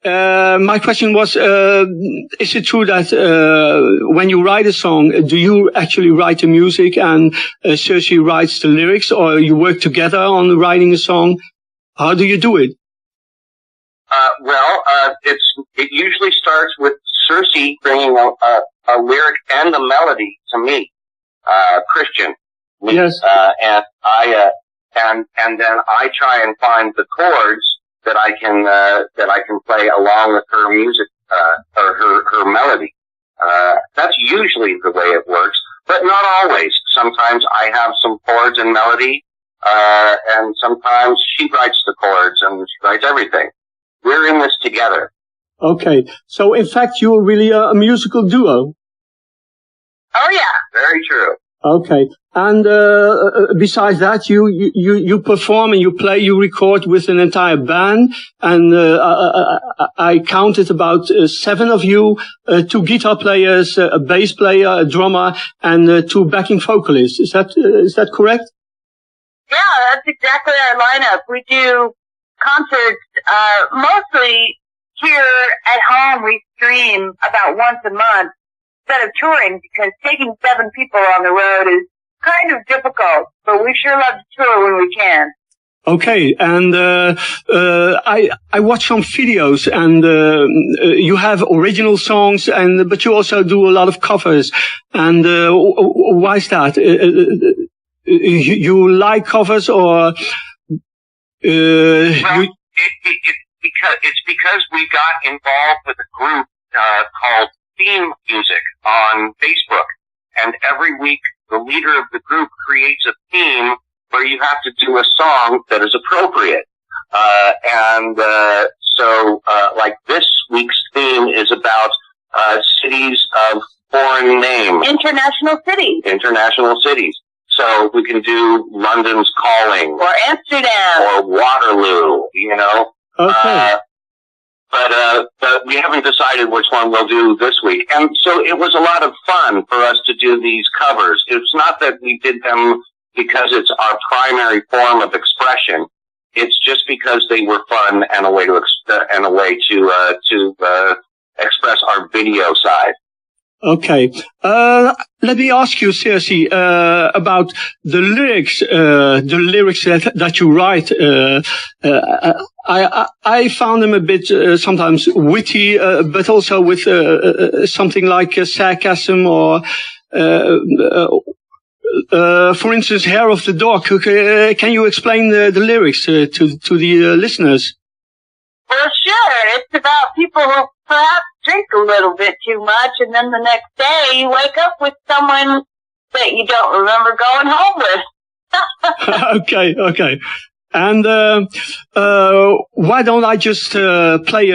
My question was, is it true that when you write a song, do you actually write the music and Circe writes the lyrics, or you work together on writing a song? How do you do it? It usually starts with Circe bringing a lyric and a melody to me, Christian. Yes. And then I try and find the chords that I can play along with her music, or her melody. That's usually the way it works, but not always. Sometimes I have some chords and melody, and sometimes she writes the chords and she writes everything. We're in this together. Okay. So in fact, you're really a musical duo. Oh yeah. Very true. Okay. And besides that, you perform and you play, you record with an entire band. And I counted about 7 of you, 2 guitar players, a bass player, a drummer, and 2 backing vocalists. Is that correct? Yeah, that's exactly our lineup. We do concerts mostly here at home. We stream about once a month instead of touring, because taking 7 people on the road is kind of difficult, but we sure love to tour when we can. Okay, and I watched some videos, and you have original songs, but you also do a lot of covers. And why is that? You like covers, or it's because we got involved with a group called Theme Music on Facebook, and every week the leader of the group creates a theme where you have to do a song that is appropriate. So like this week's theme is about cities of foreign name. International cities. International cities. So we can do London's Calling. Or Amsterdam. Or Waterloo, you know. Okay. But we haven't decided which one we'll do this week. And so it was a lot of fun for us to do these covers. It's not that we did them because it's our primary form of expression. It's just because they were fun and a way to express our video side. Okay. Let me ask you, Circe, about the lyrics that you write. I found them a bit, sometimes witty, but also with, something like sarcasm or, for instance, Hair of the Dog. Can you explain the lyrics to the listeners? Well, sure. It's about people who perhaps drink a little bit too much, and then the next day you wake up with someone that you don't remember going home with. Okay. And why don't I just play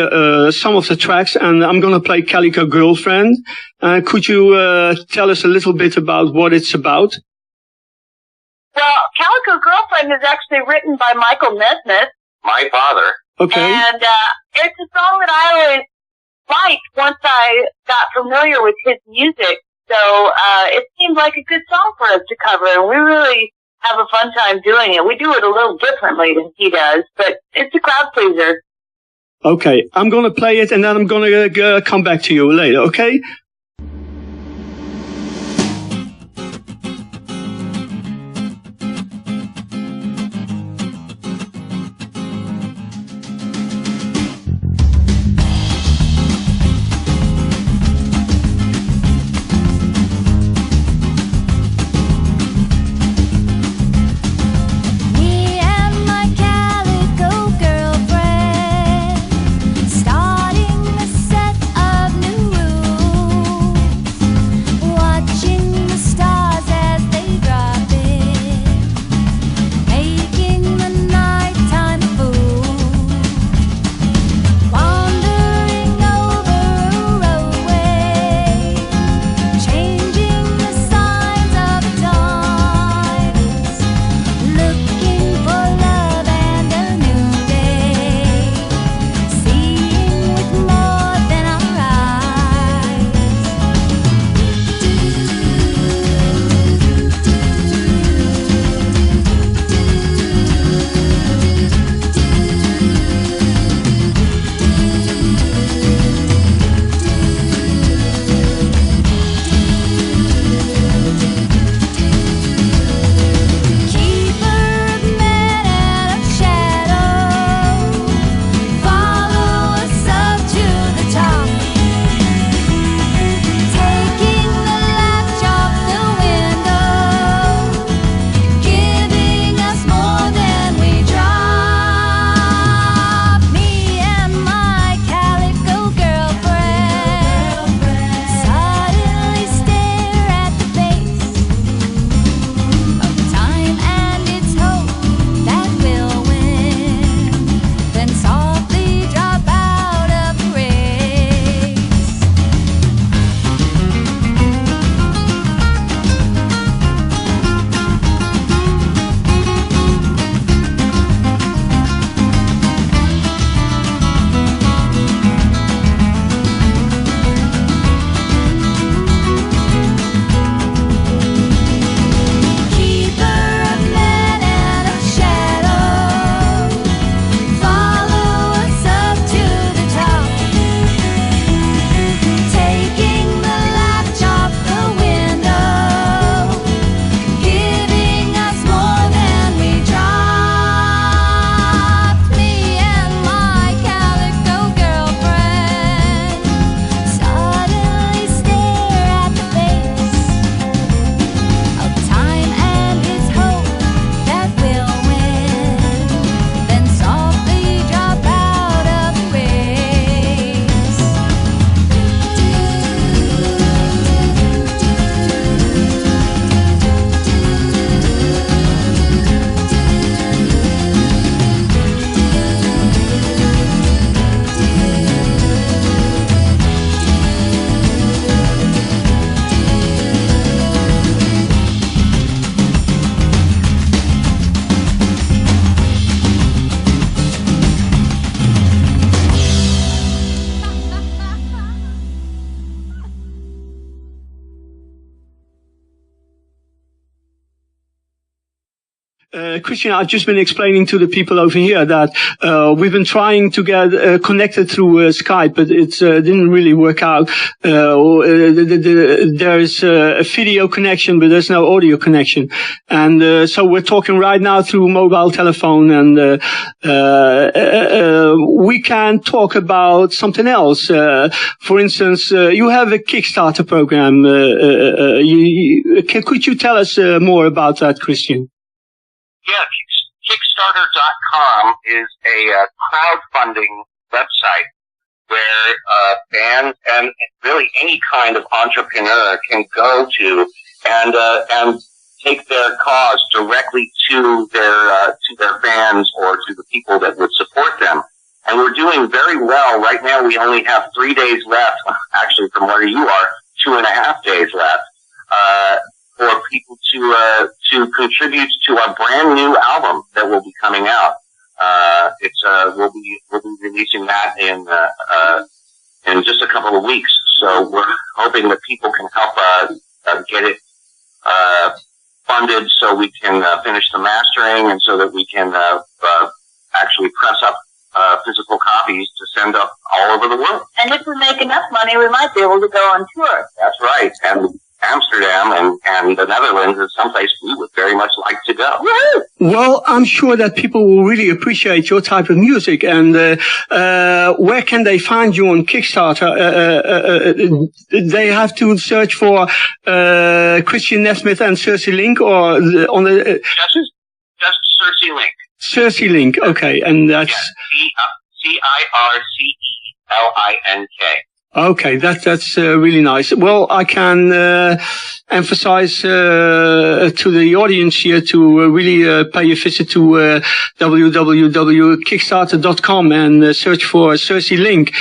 some of the tracks, and I'm going to play Calico Girlfriend. Could you tell us a little bit about what it's about? Well, Calico Girlfriend is actually written by Michael Nesmith. My father. Okay. And it's a song that I always liked once I got familiar with his music. So it seemed like a good song for us to cover, and we really have a fun time doing it. We do it a little differently than he does, but it's a crowd pleaser. Okay, I'm going to play it, and then I'm going to come back to you later, okay? Starting a set of new rules. Christian, I've just been explaining to the people over here that we've been trying to get connected through Skype, but it didn't really work out. There's a video connection, but there's no audio connection. And so we're talking right now through mobile telephone, and we can talk about something else. For instance, you have a Kickstarter program. Could you tell us more about that, Christian? Yeah, Kickstarter.com is a crowdfunding website where bands and really any kind of entrepreneur can go to and take their cause directly to their fans or to the people that would support them. And we're doing very well. Right now we only have 3 days left, actually from where you are, 2.5 days left, for people to contribute to our brand new album that will be coming out. We'll be releasing that in just a couple of weeks. So we're hoping that people can help, get it, funded so we can, finish the mastering and so that we can, actually press up, physical copies to send up all over the world. And if we make enough money, we might be able to go on tour. That's right. And Amsterdam and the Netherlands is someplace we would very much like to go. Well, I'm sure that people will really appreciate your type of music. And where can they find you on Kickstarter? They have to search for Christian Nesmith and Circe Link, or on the just Circe Link. Circe Link, okay, and that's CirceLink. Okay, that's really nice. Well, I can emphasize to the audience here to really pay a visit to www.kickstarter.com and search for Circe Link,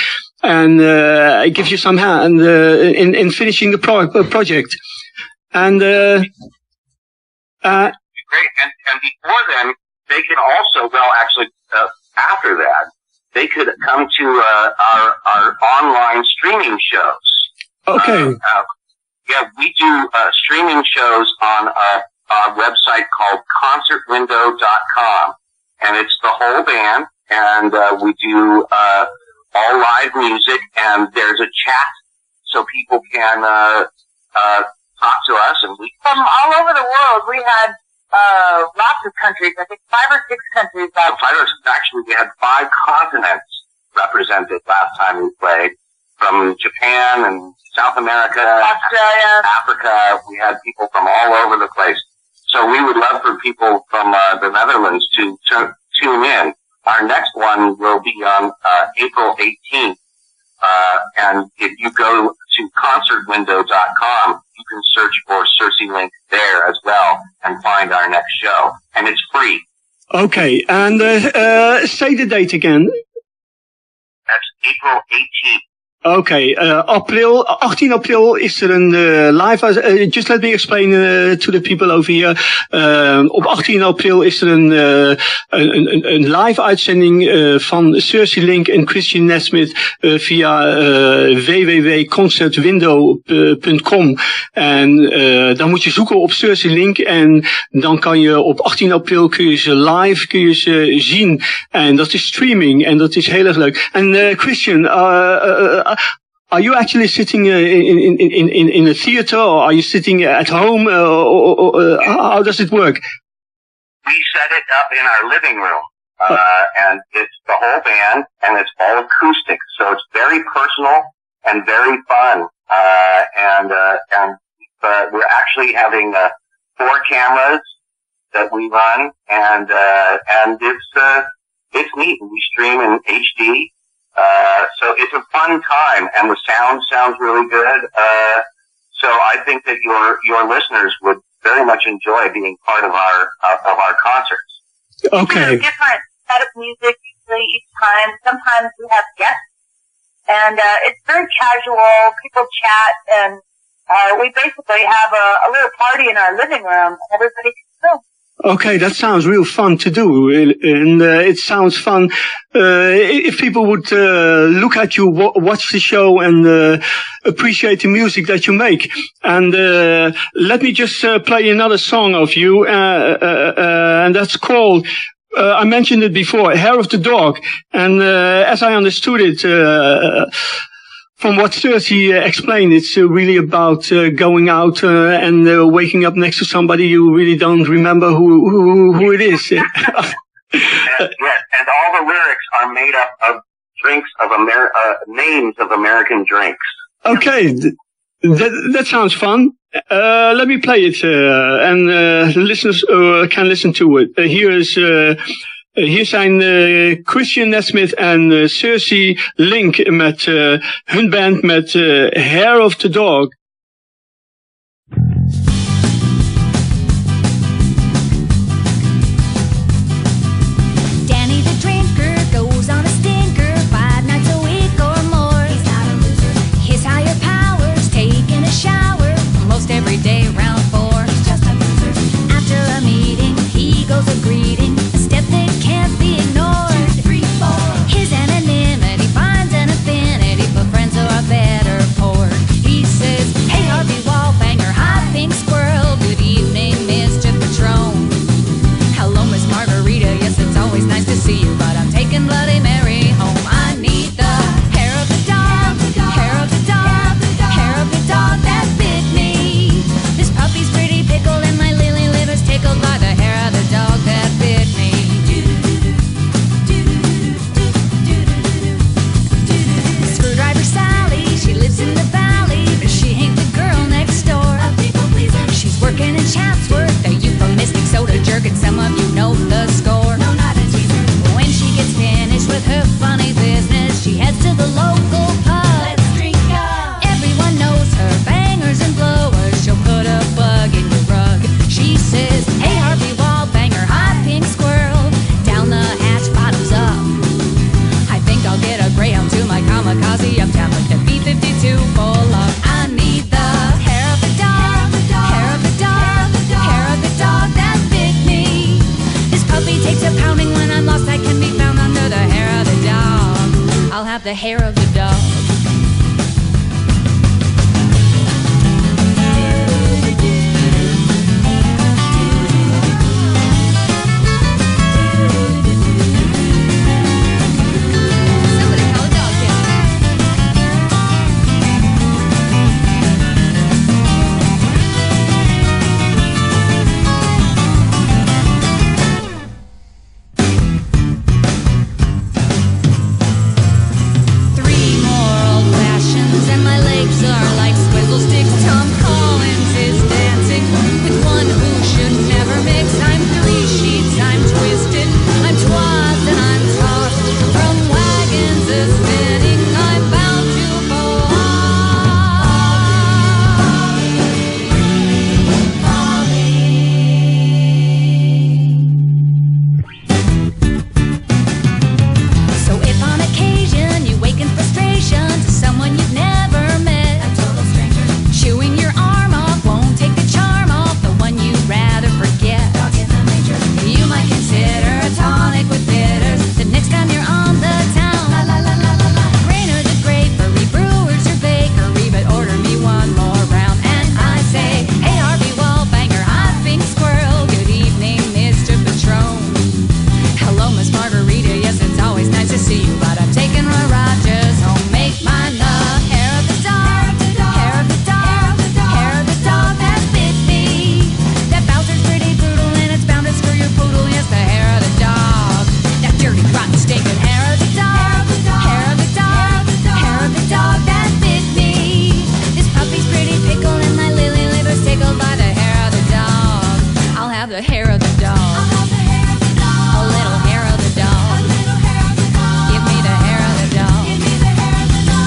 and it gives you some hand in finishing the project. And great. And before then, they can also, after that, they could come to our online streaming shows. Okay. We do streaming shows on our website called concertwindow.com, and it's the whole band, and we do all live music, and there's a chat so people can talk to us, and we from all over the world. We had lots of countries, I think 5 or 6 countries. Actually, we had 5 continents represented last time we played. From Japan and South America, Australia, Africa. We had people from all over the place. So we would love for people from the Netherlands to tune in. Our next one will be on April 18th. And if you go to concertwindow.com, you can search for Circe Link there as well and find our next show. And it's free. Okay, and say the date again. That's April 18th. Okay, 18 april is er een live, just let me explain to the people over here. Op 18 april is er een live uitzending van Circe Link en Christian Nesmith via www.concertwindow.com. En dan moet je zoeken op Circe Link en dan kan je op 18 april kun je ze live zien. En dat is streaming en dat is heel erg leuk. En Christian, are you actually sitting in a theater, or are you sitting at home? How does it work? We set it up in our living room, and it's the whole band, and it's all acoustic, so it's very personal and very fun. And we're actually having 4 cameras that we run, and it's neat. We stream in HD. So it's a fun time, and the sound sounds really good. So I think that your listeners would very much enjoy being part of our concerts. Okay. We do different set of music usually each time. Sometimes we have guests, and it's very casual. People chat, and we basically have a little party in our living room. Everybody can come. Okay, that sounds real fun to do, and it sounds fun if people would look at you, watch the show, and appreciate the music that you make. And let me just play another song of you, and that's called, I mentioned it before, Hair of the Dog. And as I understood it, from what Circe explained, it's really about going out and waking up next to somebody you really don't remember who it is. Yes, and all the lyrics are made up of drinks of names of American drinks. Okay, that sounds fun. Let me play it, and listeners can listen to it. Hier zijn Christian Nesmith en Circe Link met hun band met Hair of the Dog. Danny the drinker goes on a stinker 5 nights a week or more. He's not a loser. His higher powers taking a shower most every day around 4. He's just a loser. After a meeting, he goes a greeting. That can't be ignored. 2, 3, 4. His anonymity finds an affinity for friends who are better poured. He says, hey Harvey Wallbanger, hi pink squirrel, good evening Mr. Patron. Hello Miss Margarita, yes it's always nice to see you, but I'm taking Bloody Mary home. I need the hair of the dog, hair of the dog, hair of the dog that bit me. This puppy's pretty pickled and my lily liver's tickled by the hair of the dog that bit me. In the valley, but she ain't the girl next door. A people pleaser. She's working in Chatsworth, a euphemistic soda jerk, and some of you know the score. No, not a teaser. When she gets finished with her funny business, she heads to the local pub. Let's drink up. Everyone knows her bangers and blowers. She'll put a bug in your rug. She says, hey Harvey Wallbanger, hi pink squirrel, down the hatch, bottoms up. I think I'll get a Greyhound to my kamikaze uptown with the B-52 full of. I need the hair of the dog, hair of the dog, hair of the dog that bit me. This puppy takes a pounding when I'm lost. I can be found under the hair of the dog. I'll have the hair of the dog.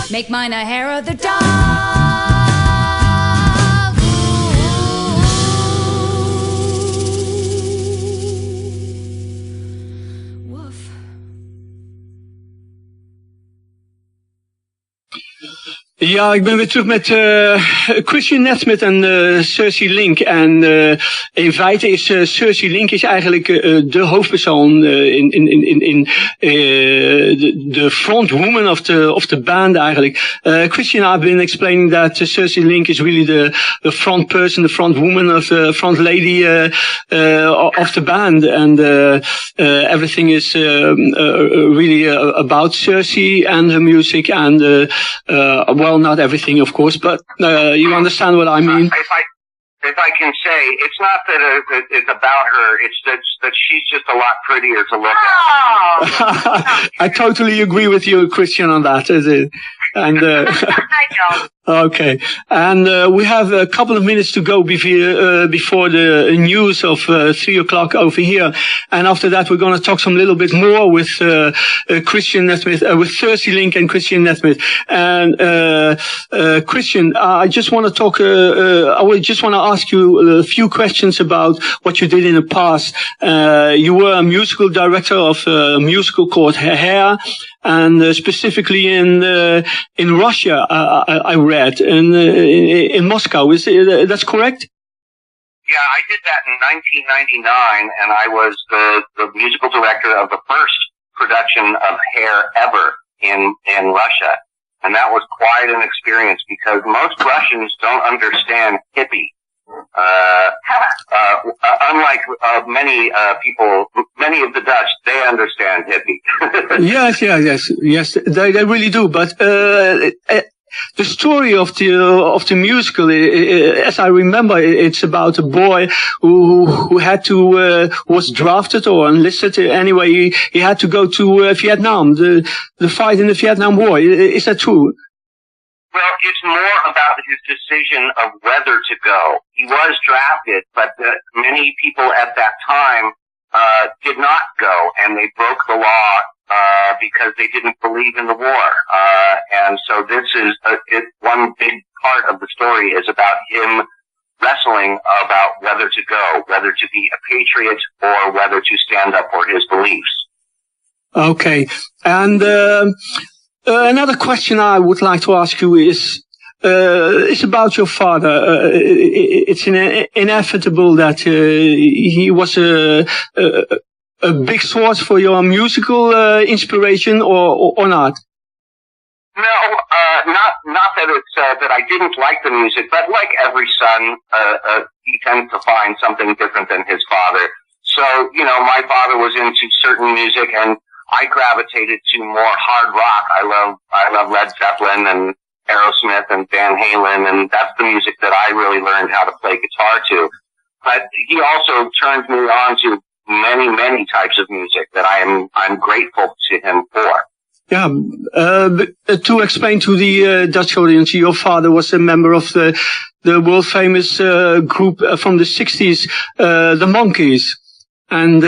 Make mine a hair of the dog. Woof. Ja, ik ben weer terug met Christian Nesmith en Circe Link. En in feite is Circe Link is eigenlijk de hoofdpersoon in de front woman of the band eigenlijk. Christian, I've been explaining that Circe Link is really the front person, the front woman, of the front lady of the band, and everything is really about Circe and her music and well, not everything, of course, but you understand what I mean. If I can say, it's not that it's about her, it's that she's just a lot prettier to look at. I totally agree with you, Christian, on that. And okay, and we have a couple of minutes to go before the news of 3 o'clock over here, and after that we're going to talk some little bit more with Christian Nesmith, with Circe Link and Christian Nesmith. And Christian, I just want to talk. I would just want to ask you a few questions about what you did in the past. You were a musical director of a musical called Hair, and specifically in Russia, I read, in Moscow. That's correct? Yeah, I did that in 1999, and I was the musical director of the first production of Hair ever in Russia. And that was quite an experience because most Russians don't understand hippie. Unlike many people, many of the Dutch, they understand hippie. Yes, they really do. But the story of the musical, as I remember, it's about a boy who had to was drafted or enlisted anyway. He had to go to Vietnam, the fight in the Vietnam War. Is that true? Well, it's more about his decision of whether to go. He was drafted, but many people at that time did not go, and they broke the law because they didn't believe in the war. And so this is one big part of the story is about him wrestling about whether to go, whether to be a patriot or whether to stand up for his beliefs. Okay, and another question I would like to ask you is about your father. It's inevitable that he was a big source for your musical inspiration, or not? No, not that it's that I didn't like the music, but like every son, he tends to find something different than his father. So, my father was into certain music, and I gravitated to more hard rock. I love Led Zeppelin and Aerosmith and Van Halen, and that's the music that I really learned how to play guitar to. But he also turned me on to many, many types of music that I'm grateful to him for. Yeah, to explain to the Dutch audience, your father was a member of the world famous group from the 60s, the Monkees. And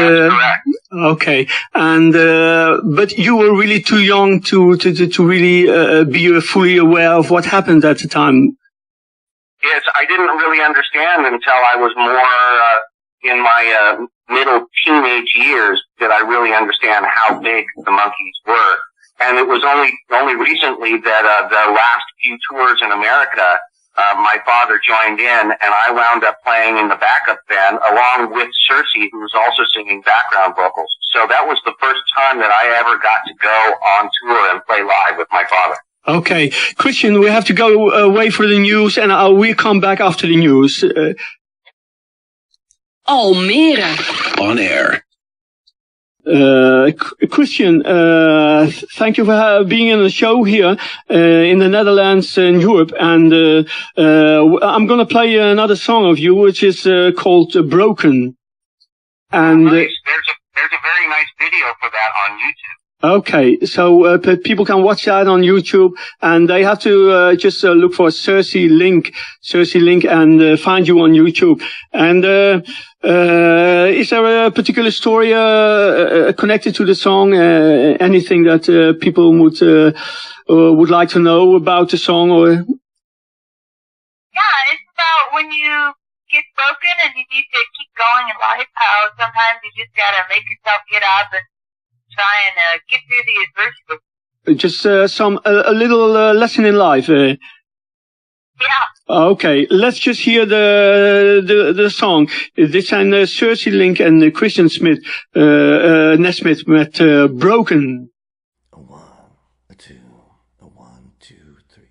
okay, and but you were really too young to really be fully aware of what happened at the time. Yes, I didn't really understand until I was more in my middle teenage years that I really understand how big the Monkees were. And it was only recently that the last few tours in America, my father joined in, and I wound up playing in the backup band along with Circe, who was also singing background vocals. So that was the first time that I ever got to go on tour and play live with my father. Okay, Christian, we have to go away for the news, and we'll come back after the news. Almere. On air. Christian, thank you for being in the show here in the Netherlands and Europe. And I'm going to play another song of you, which is called Broken. And nice. There's a very nice video for that on YouTube. Okay, so people can watch that on YouTube, and they have to just look for Circe Link, and find you on YouTube. And is there a particular story connected to the song? Anything that people would like to know about the song? Or yeah, it's about when you get broken and you need to keep going in life. How sometimes you just gotta make yourself get up and try and get through the adversity. Just a little lesson in life. Yeah. Okay, let's just hear the song. Dit zijn Circe Link en Christian Nesmith met Broken. A 1, a 2, a 1, 2, 3.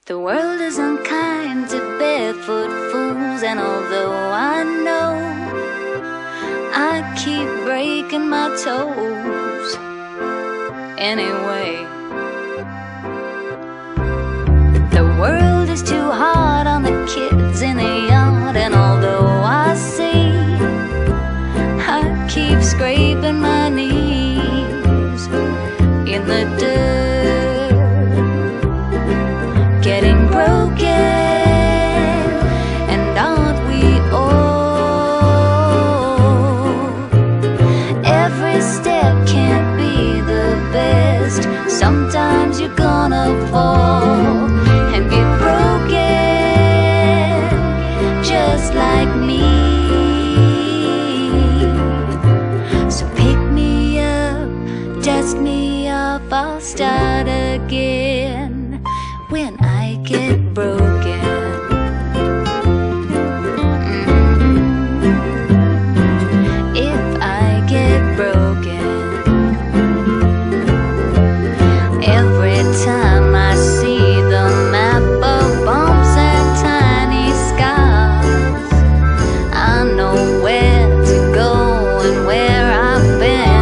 The world is unkind to barefoot fools, and although I know I keep breaking my toes anyway. The world is too hard on the kids in the yard, and although I see I keep scraping my knees in the dirt, getting broken, and aren't we all? Every step can't be the best. Sometimes you're gonna fall and be broken, just like me. So pick me up, dust me off, I'll start again when I get broken. If I get broken, every time I see the map of bumps and tiny scars, I know where to go and where I've been.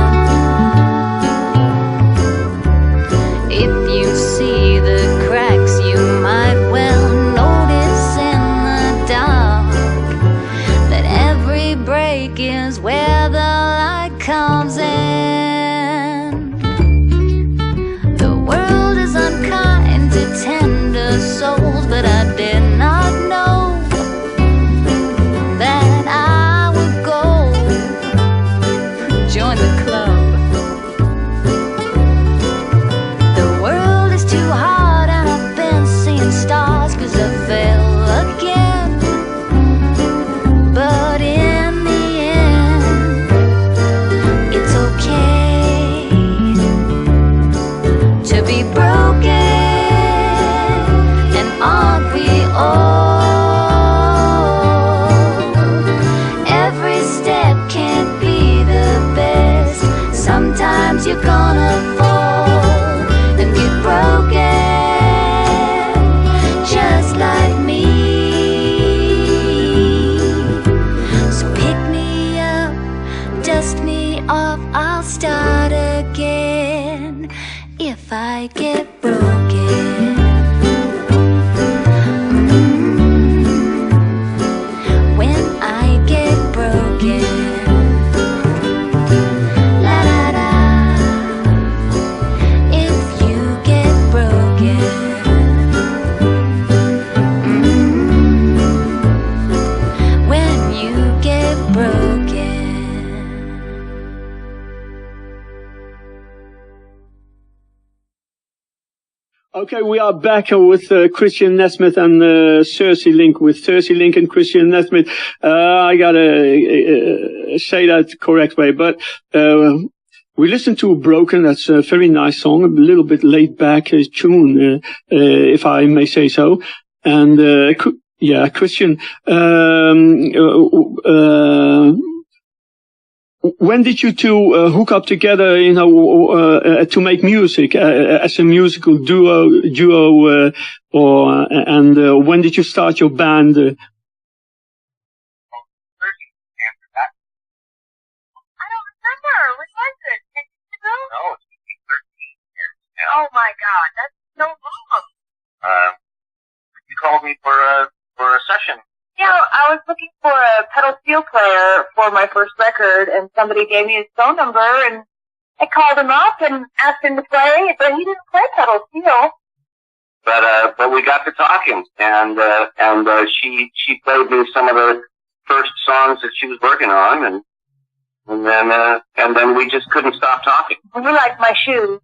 If you see the cracks, you might well notice in the dark that every break is where the light comes in. The world is unkind to tender souls, but I did not know that I would go join the club. The world is too hard, and I've been seeing stars 'cause I fell again. But in the end, it's okay to be broken, and aren't we all? Every step can't be the best. Sometimes you're gonna fall and get broken, just like me. So pick me up, dust me off, I'll start again if I get broken. When I get broken. La da da. If you get broken. When you get broken. Okay, we are back with Christian Nesmith and Circe Link, with Circe Link and Christian Nesmith. I gotta say that the correct way, but we listened to Broken. That's a very nice song, a little bit laid back tune, if I may say so. And Christian, when did you two hook up together, to make music as a musical duo, and when did you start your band? I don't remember. When was it? 10 years ago? No, it's been 13 years now. Oh my God, that's so long. You called me for a session. Yeah, I was looking for a pedal steel player for my first record, and somebody gave me his phone number, and I called him up and asked him to play, but he didn't play pedal steel. But we got to talking, and she played me some of the first songs that she was working on, and then we just couldn't stop talking. You like my shoes.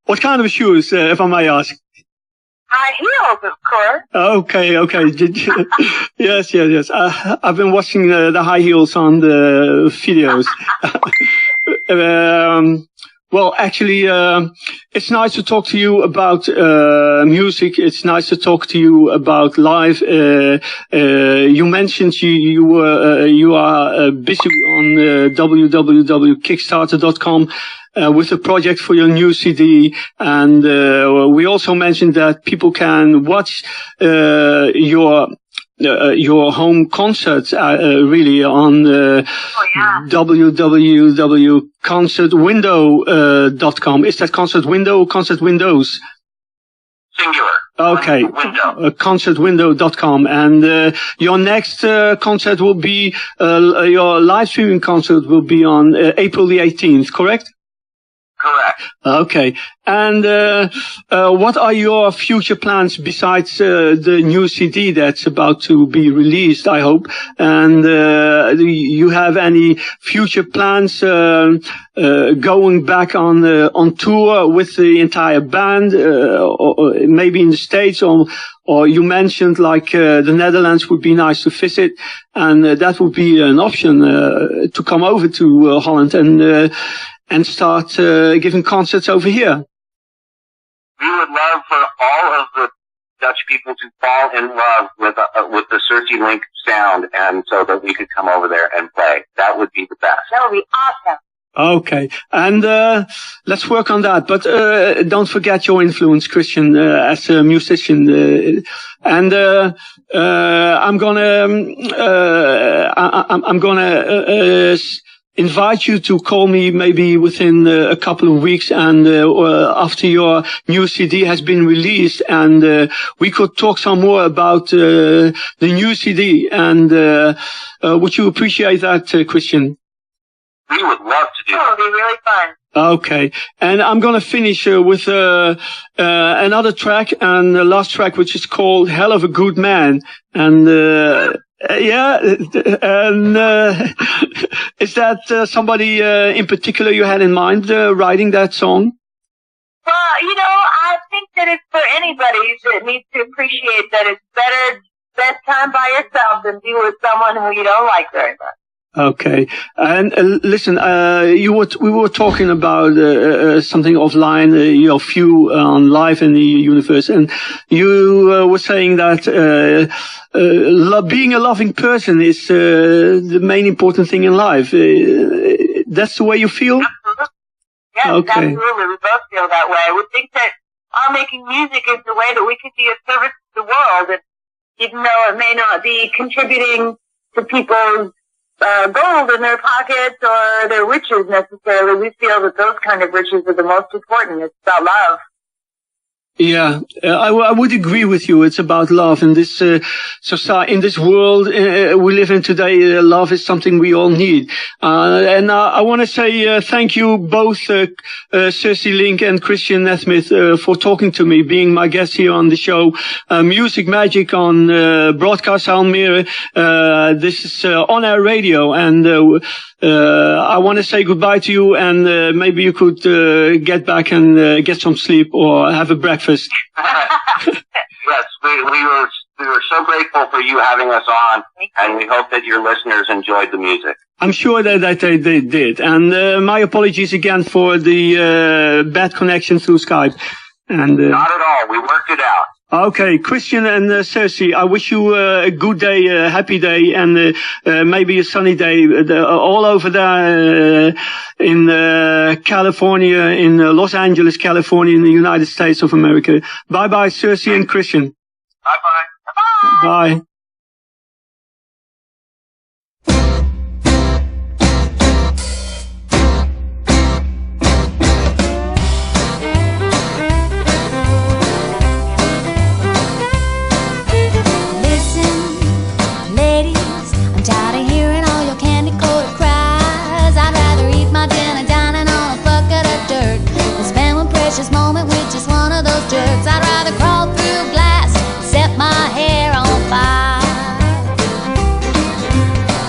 What kind of shoes, if I may ask? High heels, of course. Okay. Yes. I've been watching the high heels on the videos. Well, actually, it's nice to talk to you about music. It's nice to talk to you about live. You mentioned you are busy on www.kickstarter.com with a project for your new CD, and we also mentioned that people can watch your home concerts really on www.concertwindow.com. Is that Concert Window or Concert Windows? Singular. Okay. Concertwindow.com. And your next concert will be, your live streaming concert will be on April the 18th, correct? Correct. Okay. And what are your future plans besides the new CD that's about to be released, I hope? And do you have any future plans going back on tour with the entire band, or maybe in the States, or you mentioned like the Netherlands would be nice to visit, and that would be an option to come over to Holland and start giving concerts over here. We would love for all of the Dutch people to fall in love with the Circe Link sound, and so that we could come over there and play. That would be the best. That would be awesome. Okay, and let's work on that. But don't forget your influence, Christian, as a musician. And I'm gonna invite you to call me maybe within a couple of weeks, and after your new CD has been released, and we could talk some more about the new CD. And would you appreciate that, Christian? We would love to do that. It would be really fun. Okay, and I'm gonna finish with another track, and the last track, which is called "Hell of a Good Man," and. Yeah, and is that somebody in particular you had in mind writing that song? Well, I think that it's for anybody that needs to appreciate that it's better spend time by yourself than be with someone who you don't like very much. Okay, and listen, we were talking about something offline, your view on life in the universe, and you were saying that being a loving person is the main important thing in life. That's the way you feel? Absolutely. Yes, okay. Absolutely. We both feel that way. We think that our making music is the way that we can be of service to the world, and even though it may not be contributing to people's gold in their pockets or their riches necessarily, we feel that those kind of riches are the most important. It's about love. Yeah, I would agree with you. It's about love in this society, in this world we live in today. Love is something we all need. And I want to say thank you both, Circe Link and Christian Nesmith, for talking to me, being my guest here on the show, MusicMagic on Broadcast Almere. This is on air radio, and I want to say goodbye to you, and maybe you could get back and get some sleep or have a breakfast. Yes, we were so grateful for you having us on, and we hope that your listeners enjoyed the music. I'm sure that they did. And my apologies again for the bad connection through Skype. And not at all. We worked it out. Okay, Christian and Circe, I wish you a good day, a happy day, and maybe a sunny day all over there in California, in Los Angeles, California, in the United States of America. Bye-bye, Circe and Christian. Bye-bye. Bye. Bye. Moment with just one of those jerks. I'd rather crawl through glass, set my hair on fire.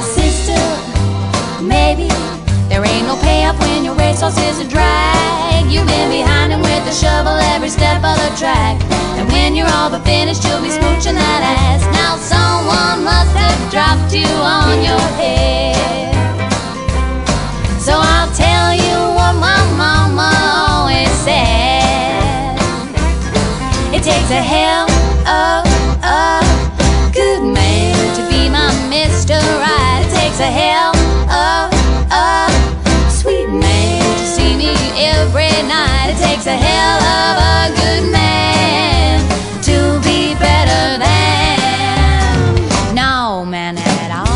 Sister, maybe there ain't no payoff when your racehorse is a drag. You've been behind him with a shovel every step of the track, and when you're all but finished, you'll be smooching that ass. Now someone must have dropped you on your head, so I'll tell you what my mama takes a hell of a good man to be my Mr. Right. It takes a hell of a sweet man to see me every night. It takes a hell of a good man to be better than no man at all.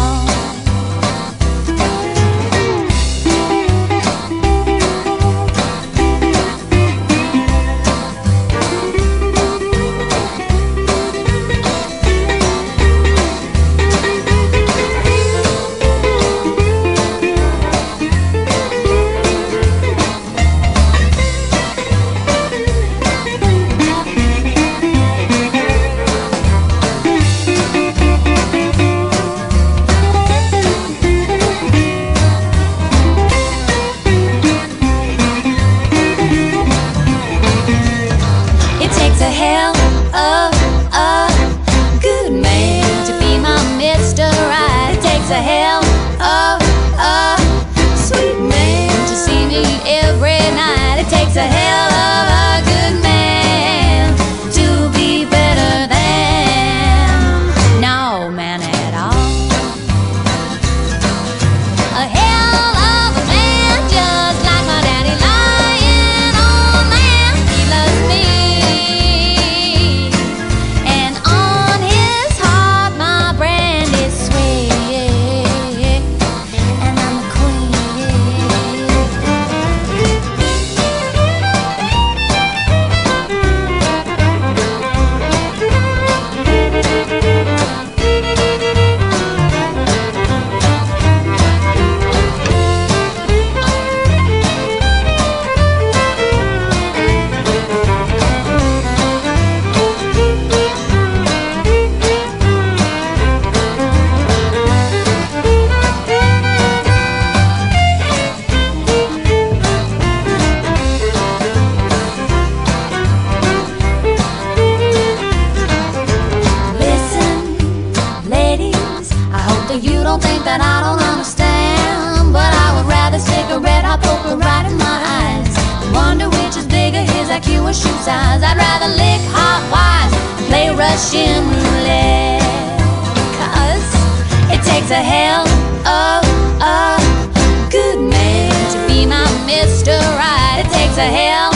A hell of a good man to be better than no man at all. A hell of a man, just like my daddy, lying on man. He loves me, and on his heart my brand is sweet, and I'm the queen. You don't think that I don't understand, but I would rather stick a red hot poker right in my eyes. Wonder which is bigger, his IQ or shoe size. I'd rather lick hot wires and play Russian roulette, 'cause it takes a hell of a good man to be my Mr. Right. It takes a hell